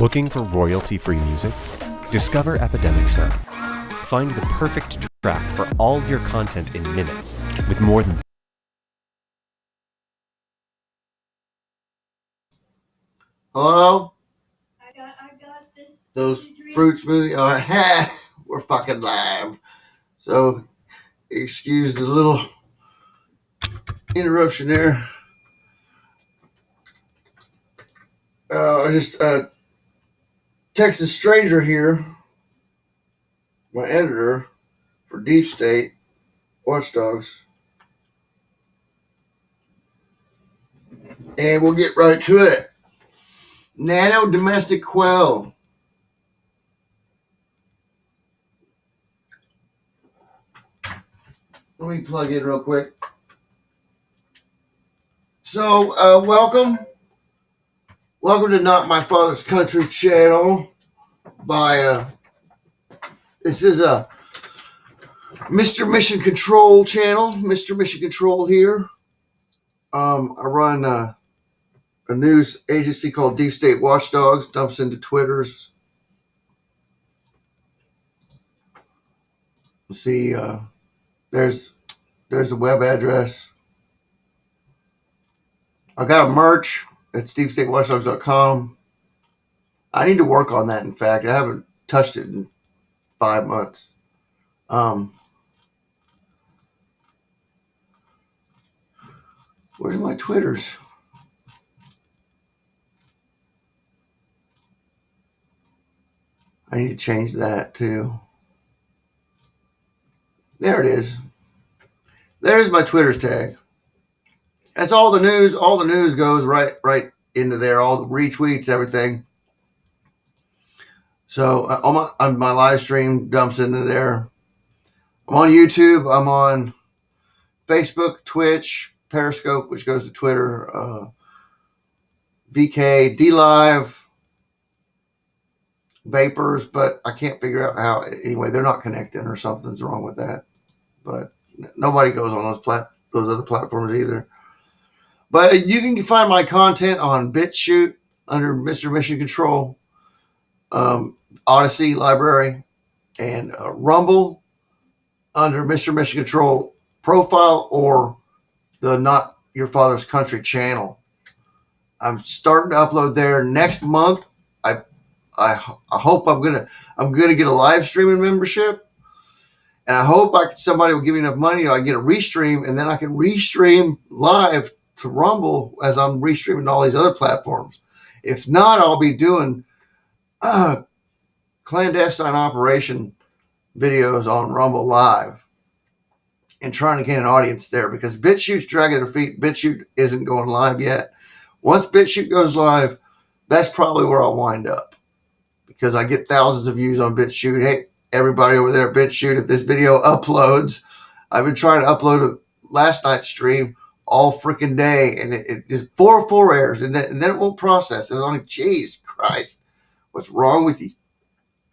Looking for royalty-free music? Discover Epidemic Sound. Find the perfect track for all of your content in minutes with more than Hello? I got this. Those fruit smoothie are we're fucking live. So excuse the little interruption there. I just texted Stranger here, my editor for Deep State Watchdogs. And we'll get right to it. Nano domestic quell. Let me plug in real quick. So, welcome to Not My Father's Country channel by, this is a Mr. Mission Control channel, Mr. Mission Control here. I run a news agency called Deep State Watchdogs, dumps into Twitters. Let's see, there's a web address. I got a merch. It's deepstatewatchdogs.com. I need to work on that, in fact. I haven't touched it in 5 months. Where's my Twitters? I need to change that too. There it is. There's my Twitter's tag. That's all the news. All the news goes right into there. All the retweets, everything. So on my live stream dumps into there. I'm on YouTube. I'm on Facebook, Twitch, Periscope, which goes to Twitter, VK, DLive, Vapors, but I can't figure out how. Anyway, they're not connecting or something's wrong with that. But nobody goes on those other platforms either. But you can find my content on BitChute under Mr. Mission Control, Odyssey Library, and Rumble under Mr. Mission Control profile or the Not Your Father's Country channel. I'm starting to upload there next month. I hope I'm gonna get a live streaming membership, and I hope somebody will give me enough money. I get a restream, and then I can restream live to Rumble as I'm restreaming all these other platforms. If not, I'll be doing clandestine operation videos on Rumble Live and trying to get an audience there because BitChute's dragging their feet. BitChute isn't going live yet. Once BitChute goes live, that's probably where I'll wind up because I get thousands of views on BitChute. Hey, everybody over there at BitChute, if this video uploads, I've been trying to upload last night's stream all freaking day, and it just 404 errors, and then it won't process. And I'm like, Jesus Christ, what's wrong with you?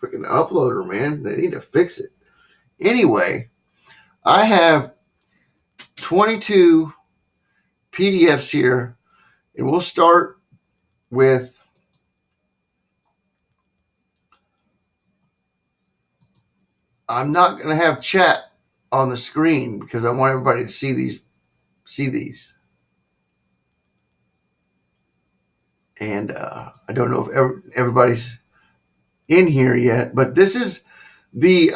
Freaking uploader, man. They need to fix it. Anyway, I have 22 PDFs here, and we'll start with I'm not going to have chat on the screen because I want everybody to see these. And I don't know if everybody's in here yet, but this is the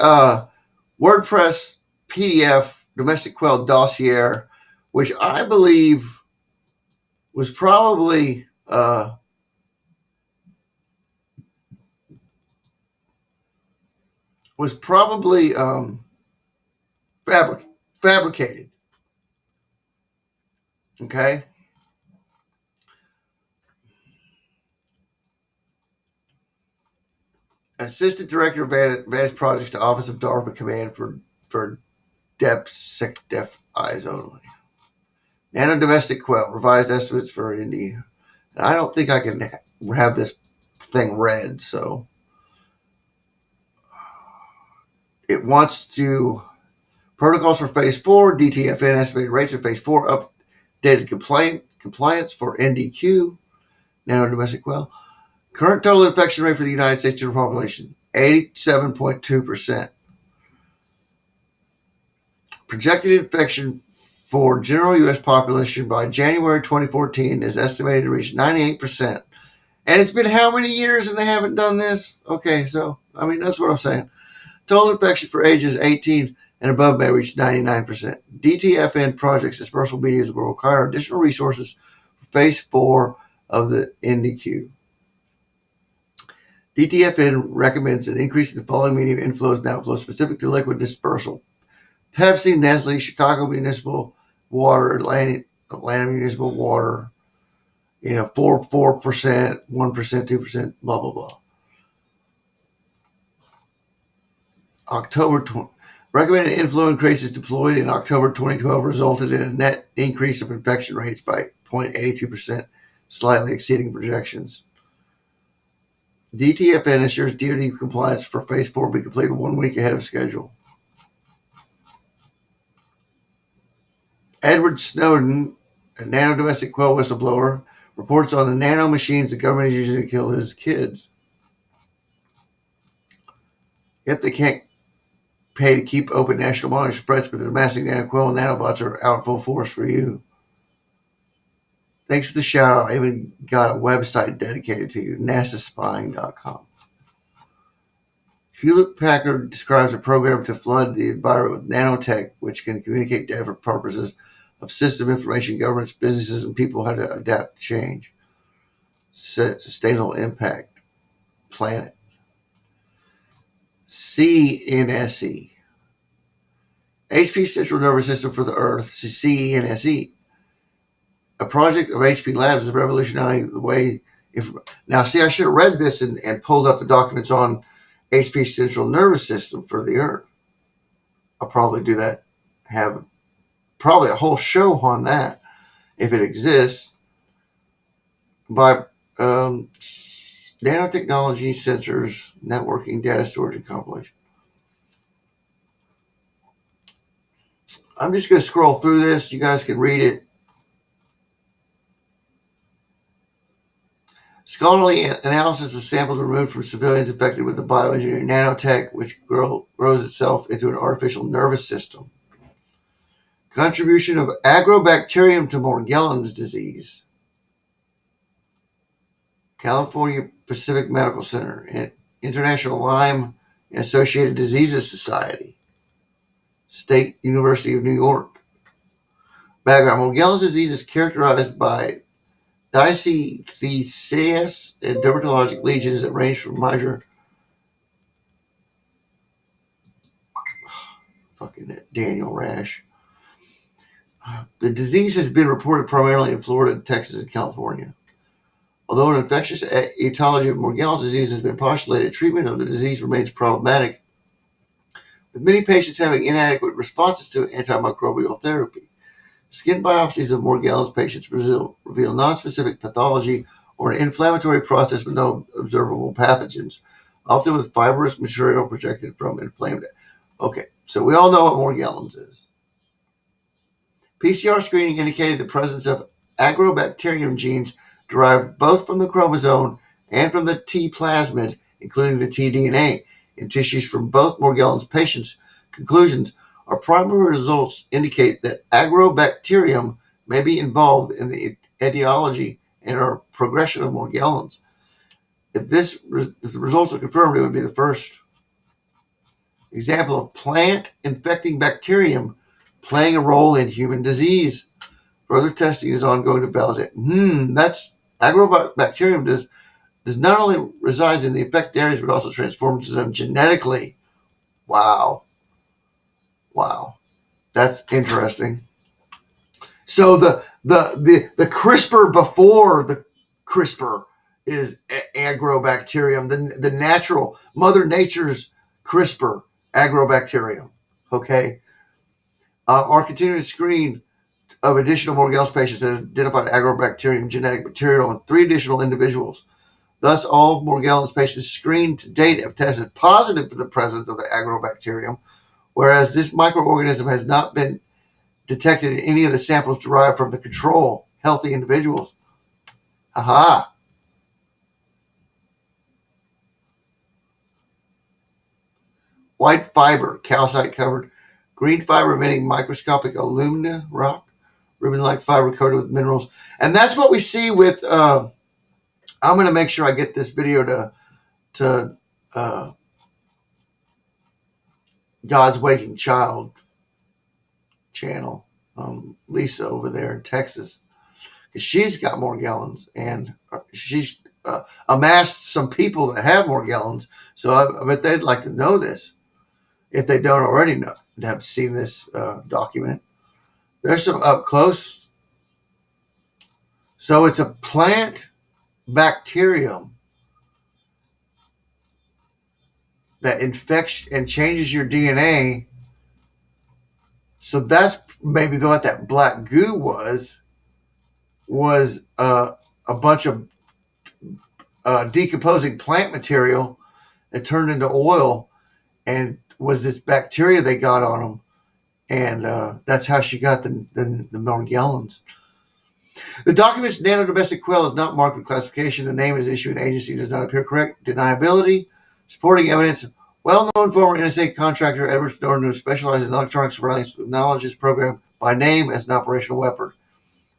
WordPress PDF domestic quell dossier, which I believe was probably fabricated. Okay. Assistant Director of Advanced Projects to Office of DARPA Command for Deaf Eyes Only. Nano domestic quell, revised estimates for India. And I don't think I can have this thing read, so it wants to protocols for phase 4, DTFN estimated rates for phase 4, updated compliance for NDQ, Nano domestic quell. Current total infection rate for the United States general population, 87.2%. Projected infection for general U.S. population by January 2014 is estimated to reach 98%. And it's been how many years and they haven't done this? Okay, so, I mean, that's what I'm saying. Total infection for ages 18 and above may reach 99%. DTFN projects dispersal medias will require additional resources for phase 4 of the NDQ. DTFN recommends an increase in the following medium inflows and outflows specific to liquid dispersal. Pepsi, Nestle, Chicago Municipal Water, Atlanta Municipal Water, 4%, 1%, 2%, blah, blah, blah. Recommended inflow increases deployed in October 2012 resulted in a net increase of infection rates by 0.82%, slightly exceeding projections. DTFN assures DoD compliance for Phase 4 will be completed 1 week ahead of schedule. Edward Snowden, a Nano domestic Quell whistleblower, reports on the Nano machines the government is using to kill his kids. Yet they can't pay to keep open national monitors for threats, but the amassing Nano Quell and nanobots are out in full force for you. Thanks for the shout out. I even got a website dedicated to you, nasaspying.com. Hewlett Packard describes a program to flood the environment with nanotech, which can communicate data for purposes of system information. Governments, businesses, and people have to adapt to change. Sustainable impact. Planet. CNSE. HP Central Nervous System for the Earth, CNSE. A project of HP Labs is revolutionizing the way. Now, see, I should have read this and pulled up the documents on HP Central Nervous System for the Earth. I'll probably do that. Have probably a whole show on that if it exists. By nanotechnology, sensors, networking, data storage, and compilation. I'm just going to scroll through this. You guys can read it. Scholarly analysis of samples removed from civilians infected with the bioengineered nanotech, which grows itself into an artificial nervous system. Contribution of agrobacterium to Morgellons disease. California Pacific Medical Center, International Lyme and Associated Diseases Society, State University of New York. Background: Morgellons disease is characterized by diseases and dermatologic lesions that range from minor Daniel rash. The disease has been reported primarily in Florida, Texas, and California. Although an infectious etiology of Morgellons disease has been postulated, treatment of the disease remains problematic, with many patients having inadequate responses to antimicrobial therapy. Skin biopsies of Morgellons patients reveal nonspecific pathology or an inflammatory process with no observable pathogens, often with fibrous material projected from inflamed. Okay, so we all know what Morgellons is. PCR screening indicated the presence of agrobacterium genes derived both from the chromosome and from the T plasmid, including the tDNA, in tissues from both Morgellons patients. Conclusions: our primary results indicate that agrobacterium may be involved in the etiology and or progression of Morgellons. If the results are confirmed, it would be the first example of plant infecting bacterium playing a role in human disease. Further testing is ongoing to validate. That's agrobacterium does not only resides in the infected areas but also transforms them genetically. Wow, that's interesting. So the CRISPR before the CRISPR is agrobacterium, the natural Mother Nature's CRISPR, agrobacterium. Okay, our continued screen of additional Morgellons patients that identified agrobacterium genetic material in 3 additional individuals. Thus, all Morgellons patients screened to date have tested positive for the presence of the agrobacterium, whereas this microorganism has not been detected in any of the samples derived from the control, healthy individuals. Aha! white fiber, calcite covered, green fiber emitting microscopic alumina rock, ribbon-like fiber coated with minerals. And that's what we see with, I'm going to make sure I get this video to God's Waking Child channel, Lisa over there in Texas. She's got more gallons, and she's amassed some people that have more gallons. So I bet they'd like to know this if they don't already know, have seen this document. There's some up close. So it's a plant bacterium that infects and changes your DNA. So that's maybe what that black goo was a bunch of decomposing plant material that turned into oil, and was this bacteria they got on them, and that's how she got the more gallons. The document's Nano domestic quail is not marked with classification. The name is issued and agency does not appear correct. Deniability. Supporting evidence. Well-known former NSA contractor Edward Snowden, who specializes in electronic surveillance, acknowledges program by name as an operational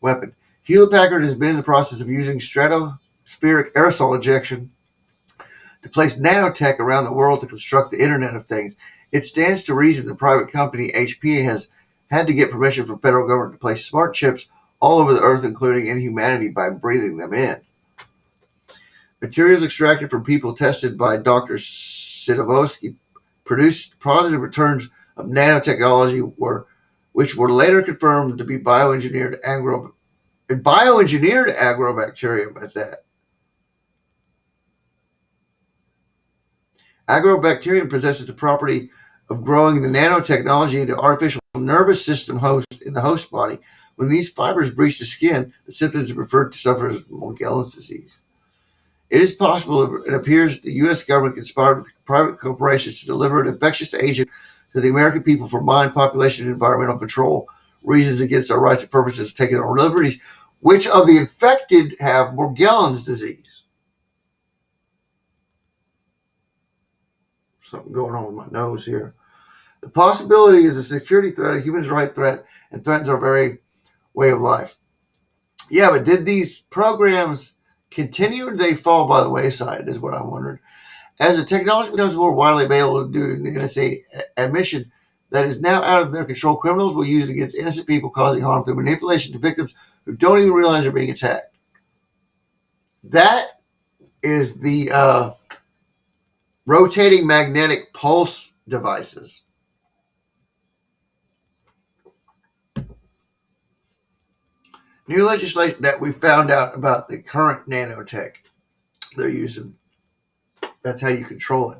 weapon. Hewlett-Packard has been in the process of using stratospheric aerosol ejection to place nanotech around the world to construct the Internet of Things. It stands to reason the private company HP has had to get permission from federal government to place smart chips all over the earth, including in humanity, by breathing them in. Materials extracted from people tested by Dr. Sidovsky produced positive returns of nanotechnology, which were later confirmed to be bioengineered agrobacterium at that. Agrobacterium possesses the property of growing the nanotechnology into artificial nervous system host in the host body. When these fibers breach the skin, the symptoms are referred to sufferers of Morgellons disease. It is possible, it appears, the U.S. government conspired with private corporations to deliver an infectious agent to the American people for mind, population, and environmental control, reasons against our rights and purposes of taking our liberties. Which of the infected have Morgellons disease? Something going on with my nose here. The possibility is a security threat, a human rights threat, and threatens our very way of life. Yeah, but did these programs continue, or did they fall by the wayside, is what I'm wondering. As the technology becomes more widely available due to the NSA admission that is now out of their control, criminals will use it against innocent people, causing harm through manipulation to victims who don't even realize they're being attacked. That is the rotating magnetic pulse devices. New legislation that we found out about the current nanotech they're using. That's how you control it.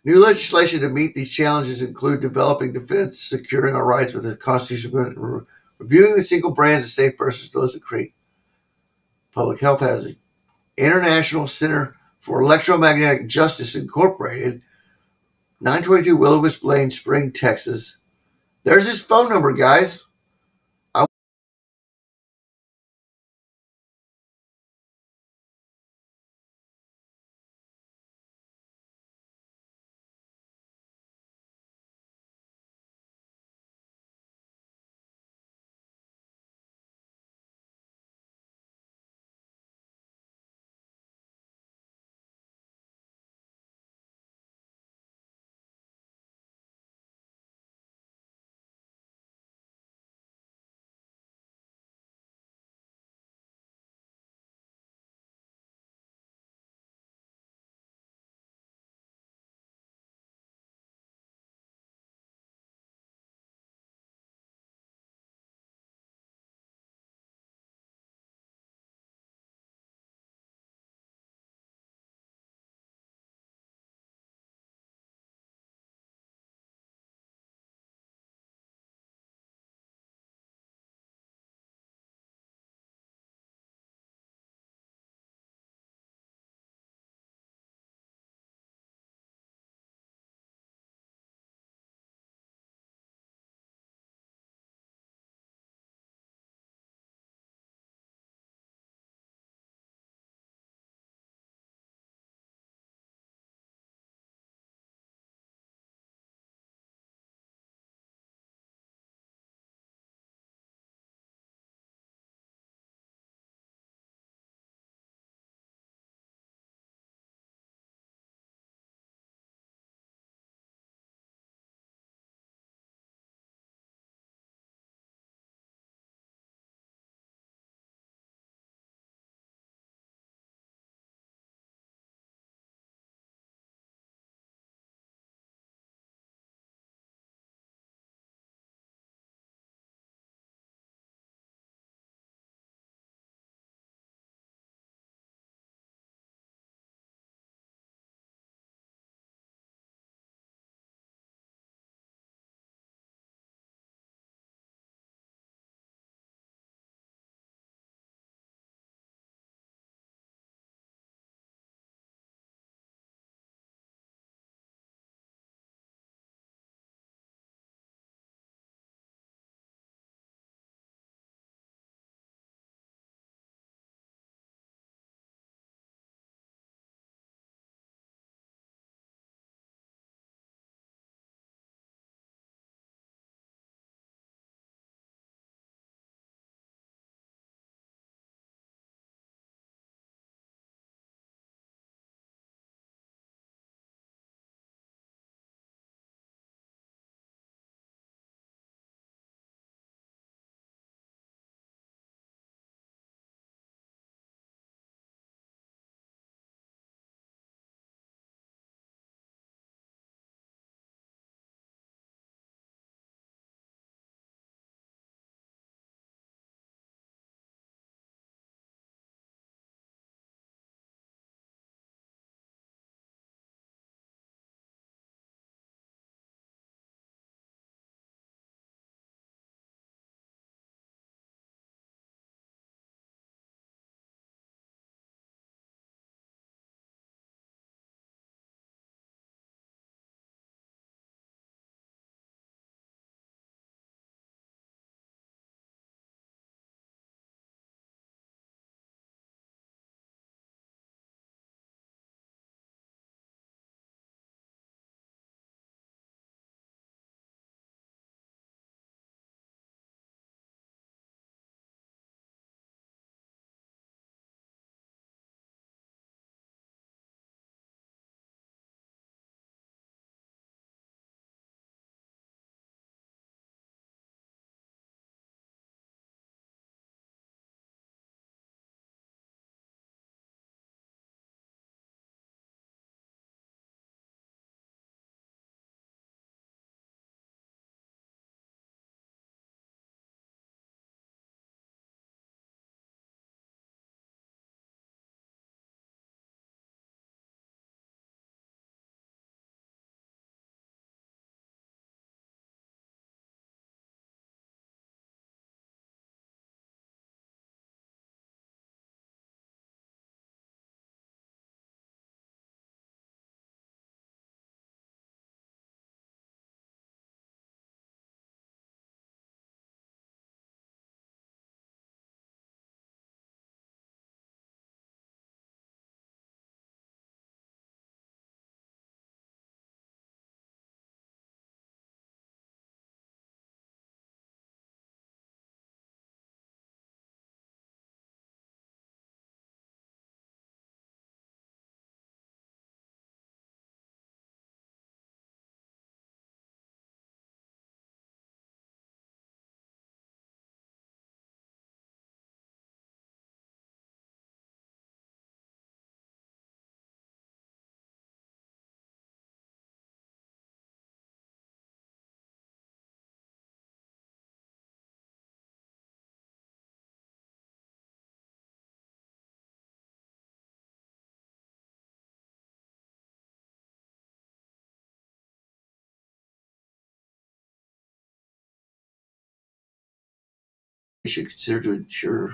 New legislation to meet these challenges include developing defense, securing our rights with a constitutional amendment, reviewing the single brands of safe versus those that create public health hazards. International Center for Electromagnetic Justice Incorporated, 922 Willow-Wisp Lane, Spring, Texas. There's his phone number, guys. you should consider to ensure.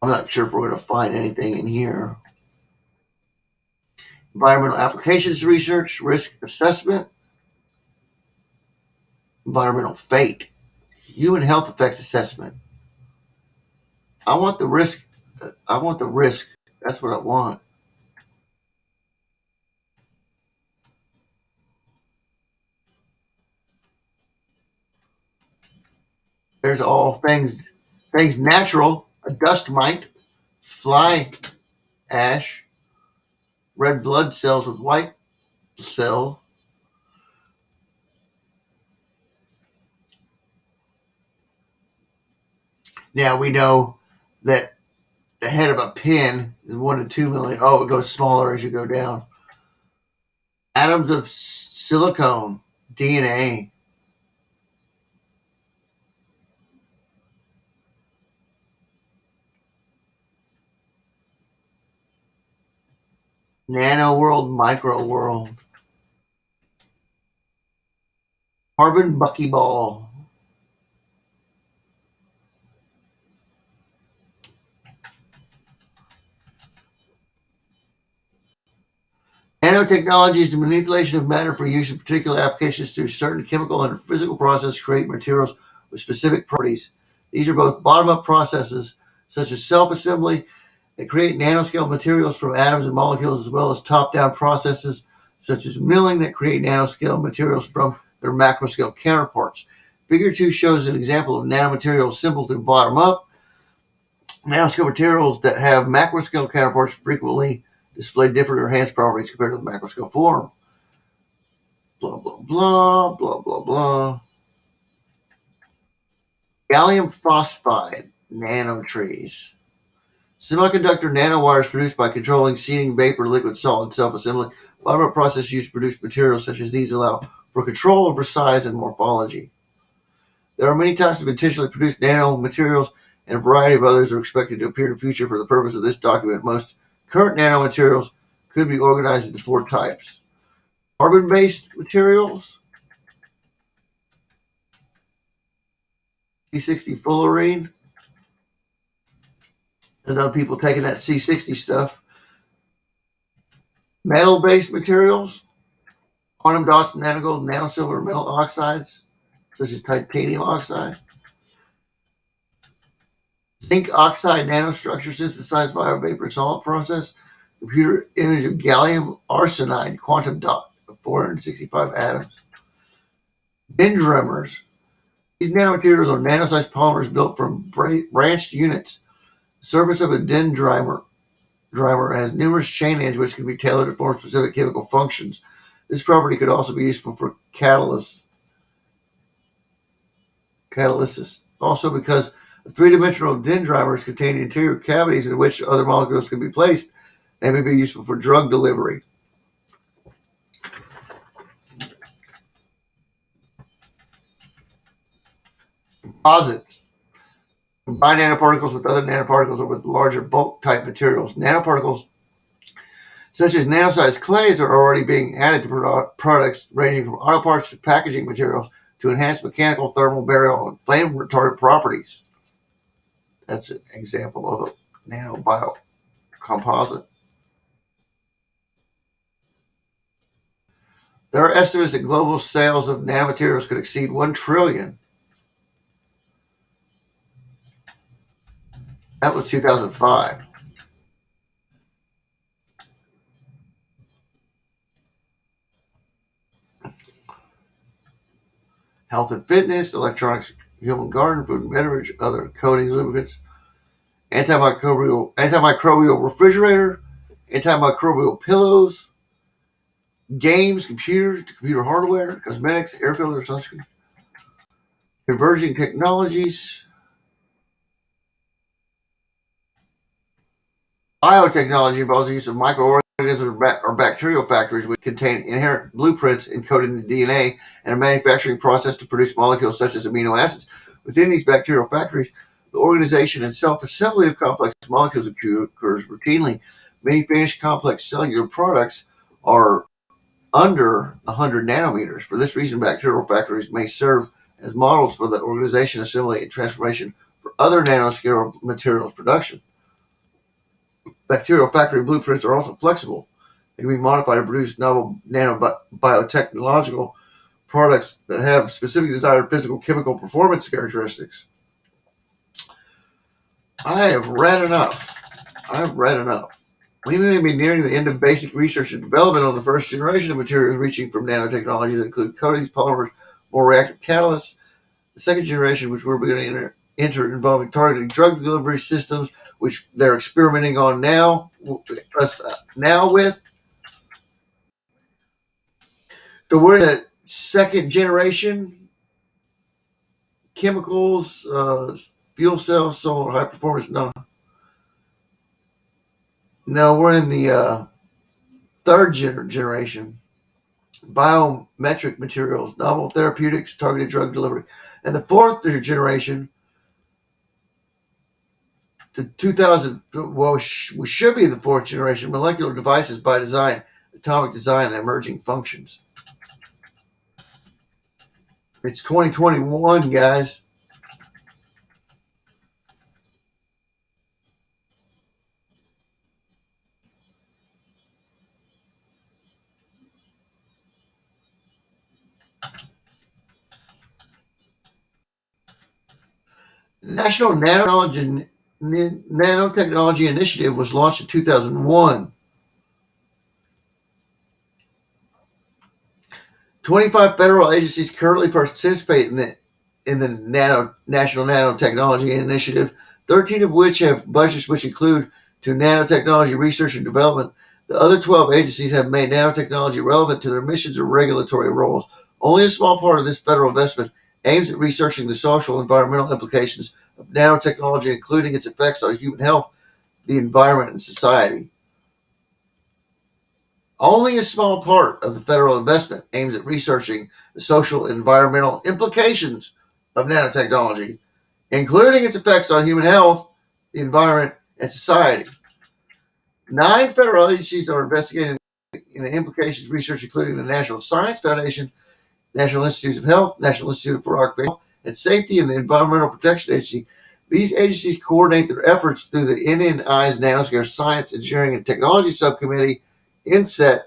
I'm not sure if we're going to find anything in here. Environmental applications research, risk assessment, environmental fate, human health effects assessment. I want the risk. I want the risk. That's what I want. There's all things natural, a dust mite, fly ash, red blood cells with white cell. Now we know that the head of a pin is 1 to 2 million. Oh, it goes smaller as you go down. Atoms of silicone, DNA. Nano world, micro world. Carbon buckyball. Nanotechnology is the manipulation of matter for use in particular applications through certain chemical and physical processes to create materials with specific properties. These are both bottom-up processes, such as self-assembly, that create nanoscale materials from atoms and molecules, as well as top-down processes, such as milling, that create nanoscale materials from their macroscale counterparts. Figure 2 shows an example of nanomaterial assembled through bottom-up. Nanoscale materials that have macroscale counterparts frequently display different or enhanced properties compared to the macroscale form. Blah, blah, blah, blah, blah, blah. Gallium phosphide nanotrees. Semiconductor nanowires produced by controlling seeding, vapor, liquid, solid, self-assembly. Bottom-up process used to produce materials such as these allow for control over size and morphology. There are many types of intentionally produced nanomaterials, and a variety of others are expected to appear in the future. For the purpose of this document, most current nanomaterials could be organized into 4 types. Carbon-based materials, C60 fullerene. There's other people taking that C60 stuff. Metal-based materials, quantum dots, nanogold, nanosilver, metal oxides, such as titanium oxide. Zinc oxide nanostructure synthesized by a vapor solid process. Computer image of gallium arsenide quantum dot of 465 atoms. Dendrimers. These nanomaterials are nano-sized polymers built from branched units. The surface of a dendrimer has numerous chain ends which can be tailored to perform specific chemical functions. This property could also be useful for catalysis. Also, because the three-dimensional dendrimers contain interior cavities in which other molecules can be placed, they may be useful for drug delivery. Composites. Combine nanoparticles with other nanoparticles or with larger bulk-type materials. Nanoparticles such as nano-sized clays are already being added to products ranging from auto parts to packaging materials to enhance mechanical, thermal, burial, and flame retardant properties. That's an example of a nanobio-composite. There are estimates that global sales of nanomaterials could exceed 1 trillion. That was 2005. Health and fitness, electronics, human garden, food and beverage, other coatings, lubricants, antimicrobial refrigerator, antimicrobial pillows, games, computers, computer hardware, cosmetics, air filters, sunscreen, converging technologies. Biotechnology involves the use of microorganisms or bacterial factories which contain inherent blueprints encoded in the DNA and a manufacturing process to produce molecules such as amino acids. Within these bacterial factories, the organization and self-assembly of complex molecules occurs routinely. Many finished complex cellular products are under 100 nanometers. For this reason, bacterial factories may serve as models for the organization, assembly, and transformation for other nanoscale materials production. Bacterial factory blueprints are also flexible. They can be modified to produce novel nanobiotechnological products that have specific desired physical chemical performance characteristics. I have read enough. I've read enough. We may be nearing the end of basic research and development on the first generation of materials reaching from nanotechnologies that include coatings, polymers, more reactive catalysts. The second generation, which we're beginning to enter involving targeted drug delivery systems, which they're experimenting on now with. So we're in the second generation chemicals, fuel cells, solar high performance. No, we're in the third generation biometric materials, novel therapeutics, targeted drug delivery, and the fourth generation to 2000. Well, should be the fourth generation molecular devices by design, atomic design, and emerging functions. It's 2021, guys. National Nanotechnology Initiative was launched in 2001. 25 federal agencies currently participate in the National Nanotechnology Initiative, 13 of which have budgets which include to nanotechnology research and development. The other 12 agencies have made nanotechnology relevant to their missions or regulatory roles. Only a small part of this federal investment aims at researching the social and environmental implications of nanotechnology, including its effects on human health, the environment, and society. Only a small part of the federal investment aims at researching the social and environmental implications of nanotechnology, including its effects on human health, the environment, and society. 9 federal agencies are investigating the implications research, including the National Science Foundation, National Institutes of Health, National Institute for Occupational Health and Safety, and the Environmental Protection Agency. These agencies coordinate their efforts through the NNI's Nanoscale Science, Engineering, and Technology Subcommittee, INSET,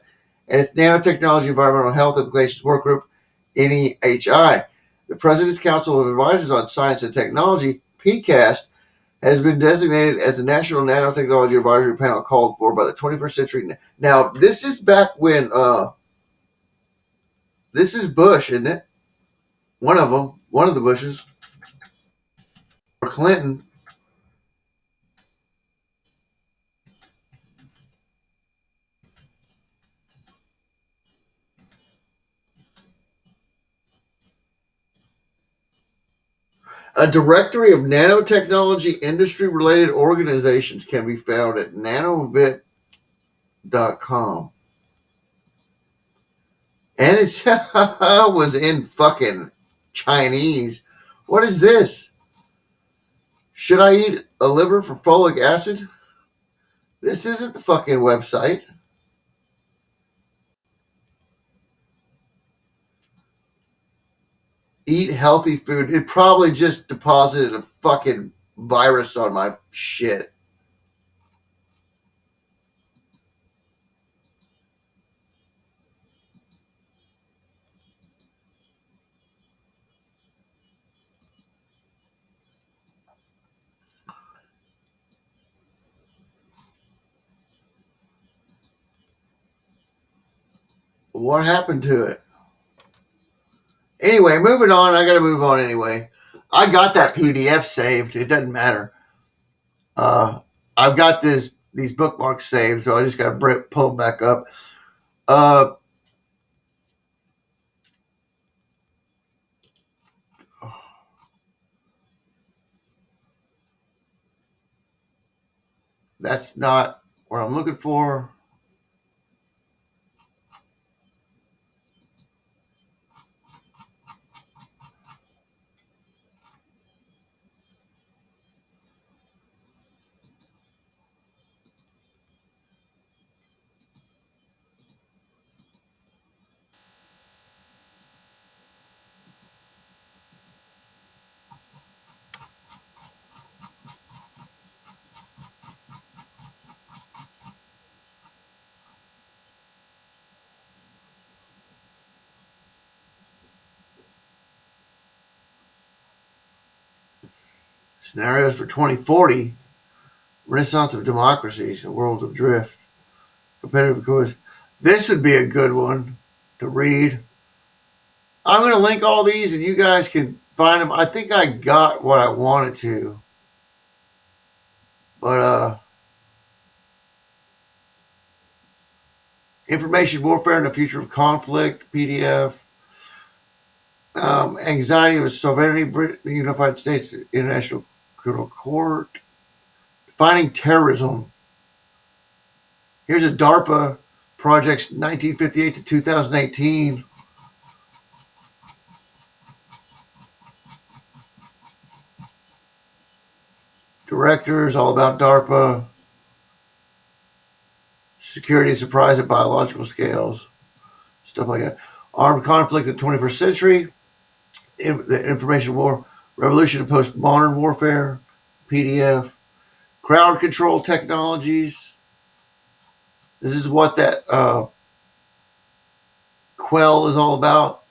and its Nanotechnology Environmental Health Implications Workgroup, NEHI. The President's Council of Advisors on Science and Technology, PCAST, has been designated as the National Nanotechnology Advisory Panel called for by the 21st Century. Now, this is back when, this is Bush, isn't it? One of them, one of the Bushes, or Clinton. A directory of nanotechnology industry-related organizations can be found at nanovit.com. And it was in fucking Chinese. What is this? Should I eat a liver for folic acid? This isn't the fucking website. Eat healthy food. It probably just deposited a fucking virus on my shit. What happened to it? Anyway, moving on. I gotta move on anyway. I got that PDF saved. It doesn't matter. I've got these bookmarks saved, so I just gotta pull them back up. Uh, that's not what I'm looking for. Scenarios for 2040. Renaissance of democracies, a world of drift. Competitive quiz. This would be a good one to read. I'm going to link all these and you guys can find them. I think I got what I wanted to. But Information Warfare and the Future of Conflict, PDF. Anxiety of Sovereignty, the United States International Criminal Court. Defining Terrorism. Here's a DARPA project, 1958 to 2018. Directors, all about DARPA. Security and surprise at biological scales. Stuff like that. Armed conflict in the 21st century. The information war. Revolution of postmodern warfare. PDF. Crowd control technologies. This is what that Quell is all about.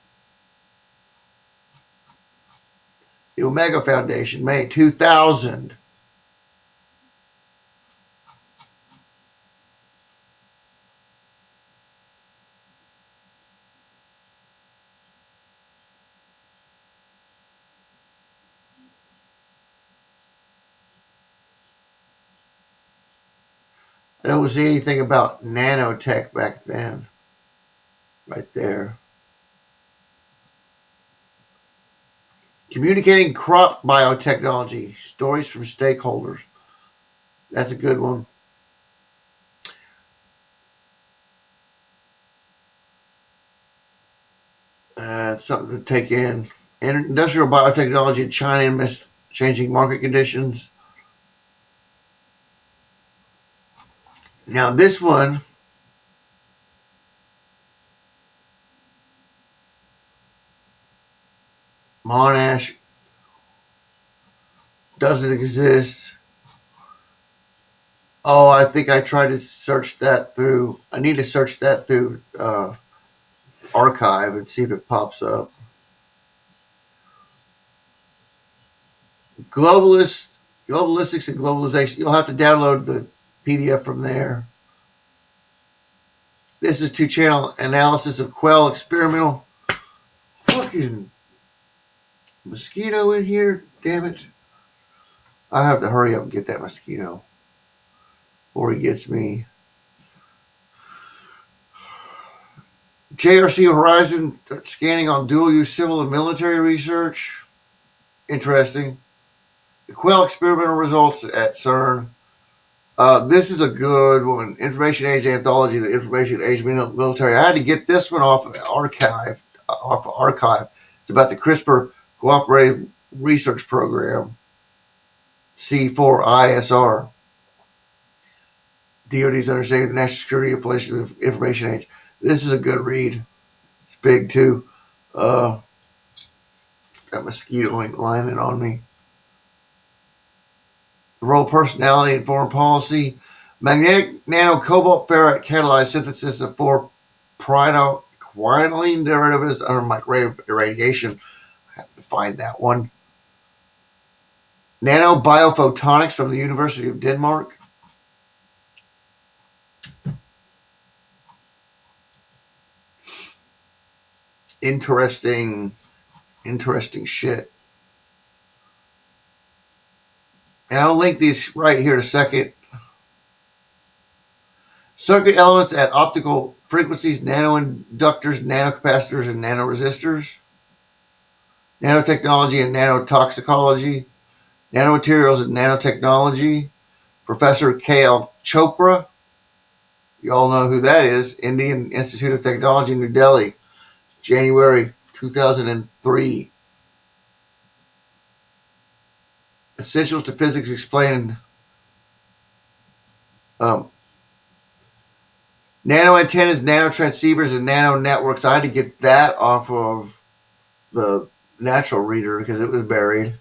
The Omega Foundation, May 2000. I don't see anything about nanotech back then. Right there. Communicating crop biotechnology. Stories from stakeholders. That's a good one. Something to take in. Industrial biotechnology in China amidst changing market conditions. Now this one, Monash, doesn't exist. Oh, I think I tried to search that through. I need to search that through archive and see if it pops up. Globalistics and globalization. You'll have to download the PDF from there. This is two-channel analysis of Quell experimental. Fucking mosquito in here. Damn it. I have to hurry up and get that mosquito before he gets me. JRC Horizon scanning on dual-use civil and military research. Interesting. The Quell experimental results at CERN. This is a good one. Information Age Anthology, the Information Age Military. I had to get this one off of archive. It's about the CRISPR Cooperative Research Program, C4ISR. DoD's understanding of the national security and information age. This is a good read. It's big too. Got mosquito lining on me. The role of personality in foreign policy. Magnetic nano cobalt ferrite catalyzed synthesis of 4-quinoline derivatives under microwave irradiation. I have to find that one. Nano biophotonics from the University of Denmark. Interesting shit. And I'll link these right here in a second. Circuit elements at optical frequencies, nanoinductors, nanocapacitors, and nanoresistors. Nanotechnology and nanotoxicology. Nanomaterials and nanotechnology. Professor K.L. Chopra. You all know who that is. Indian Institute of Technology, New Delhi. January 2003. Essentials to Physics Explained. Nano antennas, nano transceivers, and nano networks. I had to get that off of the natural reader because it was buried.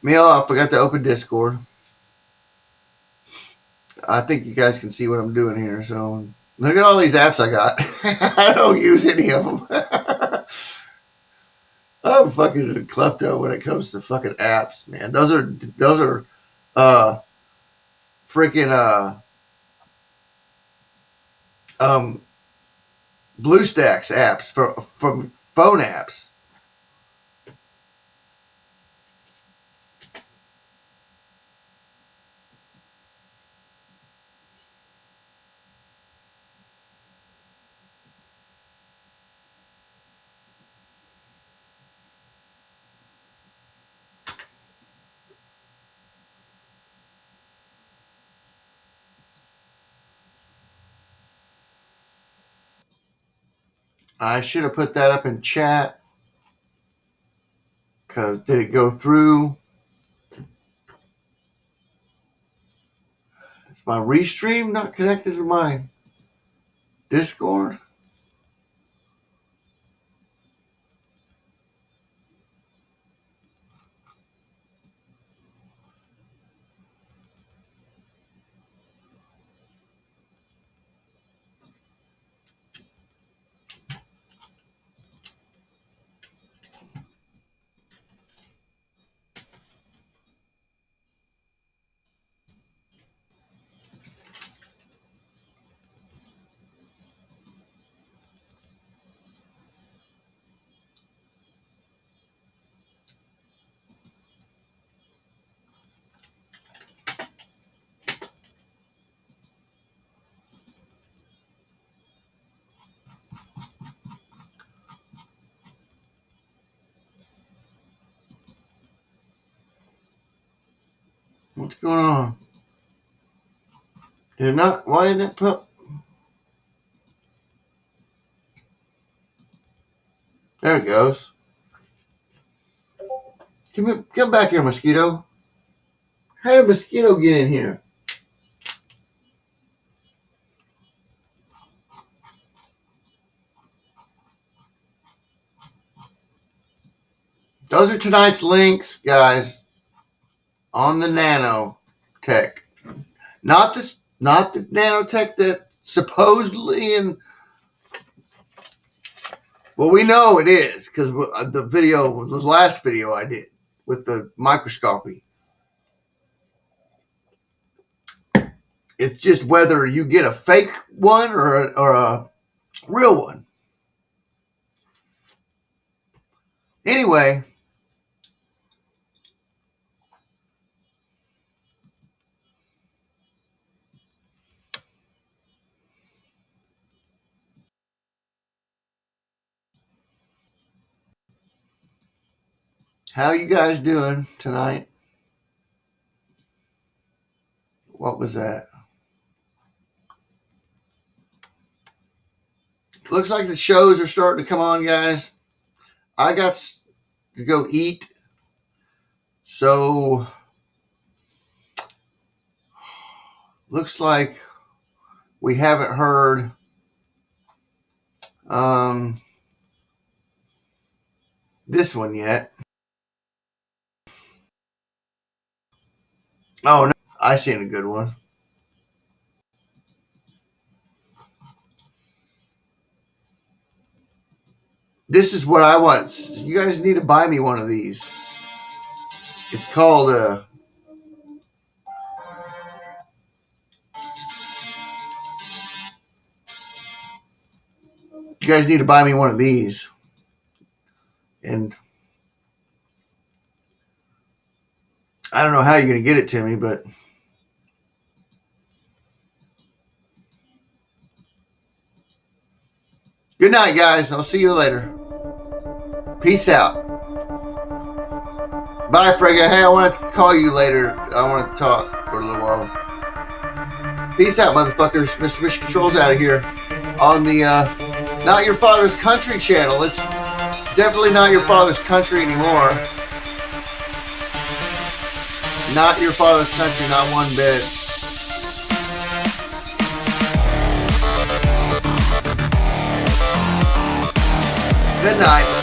I forgot to open Discord. I think you guys can see what I'm doing here. So look at all these apps I got. I don't use any of them. I'm fucking a klepto when it comes to fucking apps, man. Those are freaking um BlueStacks apps from phone apps. I should have put that up in chat. Because did it go through? Is my restream not connected to my Discord? What's going on? Did it not? Why didn't it put? There it goes. Come back here, mosquito. How did mosquito get in here? Those are tonight's links, guys, on the Nano tech. Not the nanotech that supposedly and well, we know it is because the video, this last video I did with the microscopy. It's just whether you get a fake one or a real one. Anyway, how you guys doing tonight? What was that? Looks like the shows are starting to come on, guys. I got to go eat. So, looks like we haven't heard this one yet. Oh, no. I seen a good one. This is what I want. You guys need to buy me one of these. It's called you guys need to buy me one of these. And I don't know how you're going to get it to me, but good night, guys. I'll see you later. Peace out. Bye, Frega. Hey, I want to call you later. I want to talk for a little while. Peace out, motherfuckers. Mr. Fish Control's out of here on the Not Your Father's Country channel. It's definitely not your father's country anymore. Not your father's country, not one bit. Good night.